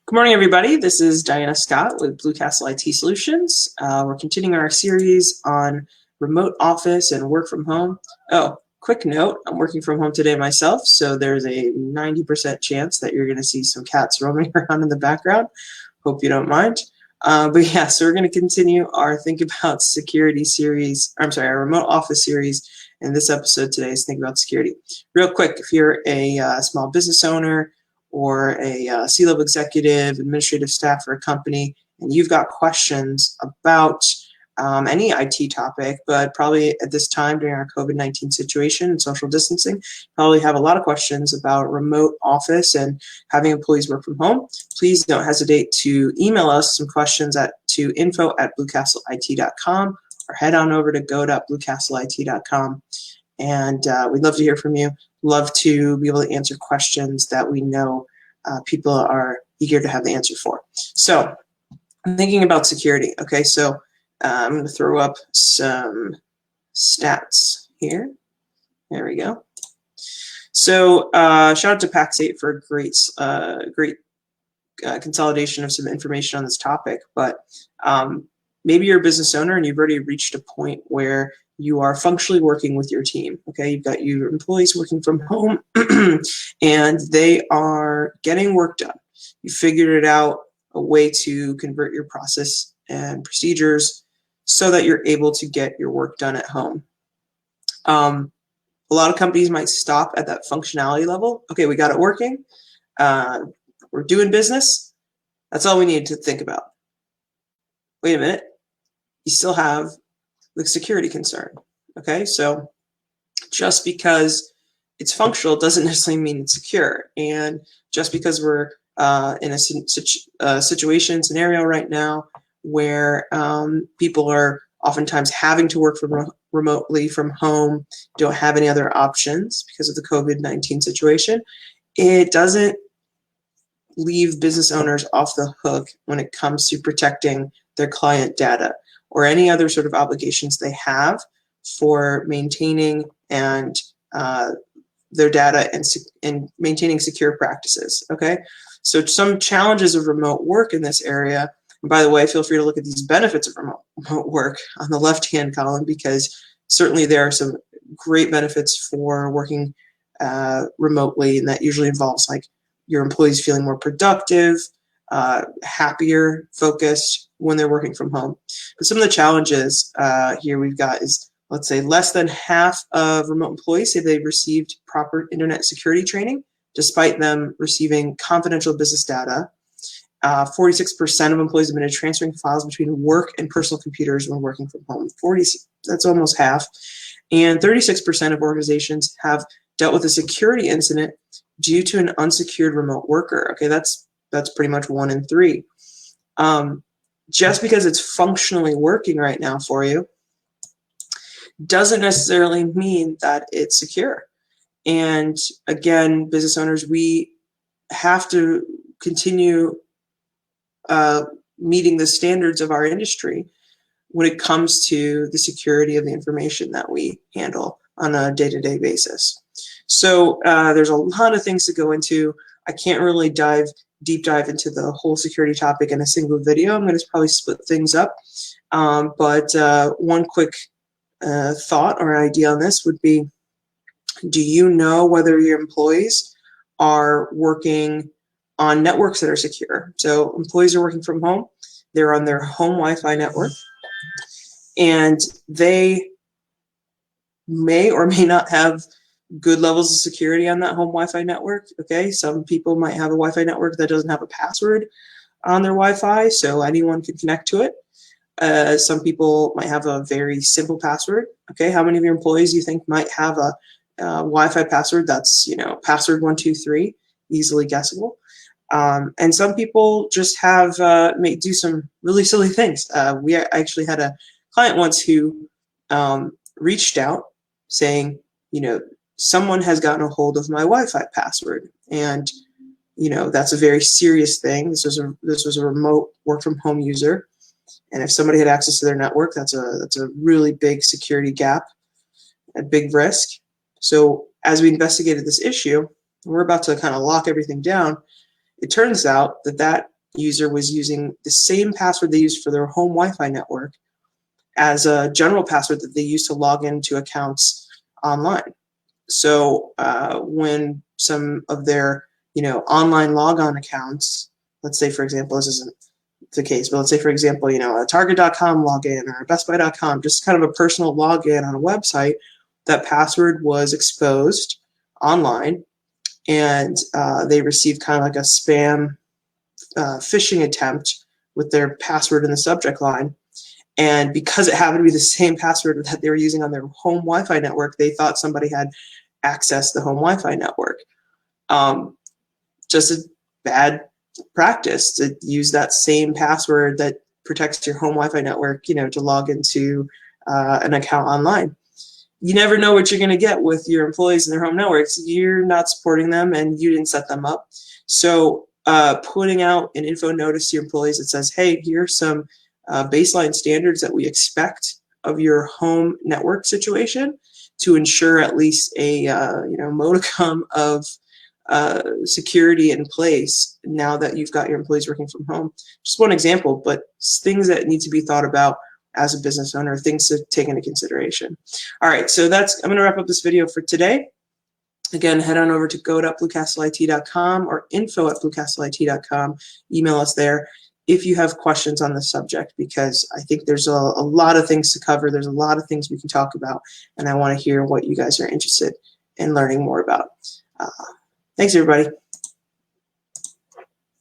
Good morning, everybody. This is Diana Scott with Blue Castle IT Solutions. We're continuing our series on remote office and work from home. Oh, quick note, I'm working from home today myself, so there's a 90% chance that you're going to see some cats roaming around in the background. Hope you don't mind. But yeah, so we're going to continue our Think About Security series, our remote office series. And this episode today is Think About Security. Real quick, if you're a small business owner, or a C-level executive, administrative staff for a company, and you've got questions about any IT topic, but probably at this time during our COVID-19 situation and social distancing, probably have a lot of questions about remote office and having employees work from home. Please don't hesitate to email us some questions to info@bluecastleIT.com or head on over to go.bluecastleIT.com. And we'd love to hear from you. Love to be able to answer questions that we know people are eager to have the answer for. So I'm thinking about security. Okay, so I'm going to throw up some stats here. There we go. So shout out to Pax8 for a great consolidation of some information on this topic. But maybe you're a business owner and you've already reached a point where you are functionally working with your team. Okay, you've got your employees working from home and they are getting work done. You figured it out a way to convert your process and procedures so that you're able to get your work done at home. A lot of companies might stop at that functionality level. Okay, we got it working. We're doing business. That's all we need to think about. Wait a minute. You still have the security concern. Okay, so just because it's functional doesn't necessarily mean it's secure. And just because we're in a scenario right now where people are oftentimes having to work remotely from home, don't have any other options because of the COVID-19 situation, it doesn't leave business owners off the hook when it comes to protecting their client data or any other sort of obligations they have for maintaining and their data and maintaining secure practices. Okay, so some challenges of remote work in this area. And by the way, feel free to look at these benefits of remote work on the left-hand column, because certainly there are some great benefits for working remotely, and that usually involves like your employees feeling more productive, happier, focused when they're working from home. But some of the challenges here we've got is, let's say, less than half of remote employees say they've received proper internet security training, despite them receiving confidential business data. 46% of employees admitted transferring files between work and personal computers when working from home. That's almost half. And 36% of organizations have dealt with a security incident due to an unsecured remote worker. Okay, that's pretty much 1 in 3. Just because it's functionally working right now for you doesn't necessarily mean that it's secure. And again, business owners, we have to continue meeting the standards of our industry when it comes to the security of the information that we handle on a day-to-day basis. So there's a lot of things to go into. I can't really deep dive into the whole security topic in a single video. I'm going to probably split things up. But one quick thought or idea on this would be, do you know whether your employees are working on networks that are secure? So employees are working from home. They're on their home Wi-Fi network, and they may or may not have good levels of security on that home Wi-Fi network. Okay, some people might have a Wi-Fi network that doesn't have a password on their Wi-Fi, so anyone can connect to it. Some people might have a very simple password. Okay, how many of your employees do you think might have a Wi-Fi password that's, password 123, easily guessable? And some people just may do some really silly things. We actually had a client once who reached out saying, someone has gotten a hold of my Wi-Fi password, and that's a very serious thing. This was a remote work from home user, and if somebody had access to their network, that's a really big security gap, a big risk. So as we investigated this issue, we're about to kind of lock everything down. It turns out that user was using the same password they used for their home Wi-Fi network as a general password that they use to log into accounts online. So when some of their online logon accounts, let's say for example, this isn't the case, but let's say for example, a Target.com login or a BestBuy.com, just kind of a personal login on a website, that password was exposed online, and they received kind of like a spam phishing attempt with their password in the subject line. And because it happened to be the same password that they were using on their home Wi-Fi network, they thought somebody had accessed the home Wi-Fi network. Just a bad practice to use that same password that protects your home Wi-Fi network, to log into an account online. You never know what you're going to get with your employees in their home networks. You're not supporting them, and you didn't set them up. So putting out an info notice to your employees that says, hey, here's some baseline standards that we expect of your home network situation to ensure at least a modicum of security in place now that you've got your employees working from home. Just one example, but things that need to be thought about as a business owner, things to take into consideration. All right, so I'm going to wrap up this video for today. Again, head on over to go.bluecastleIT.com or info@bluecastleIT.com. Email us there if you have questions on this subject, because I think there's a lot of things to cover. There's a lot of things we can talk about, and I want to hear what you guys are interested in learning more about. Thanks, everybody.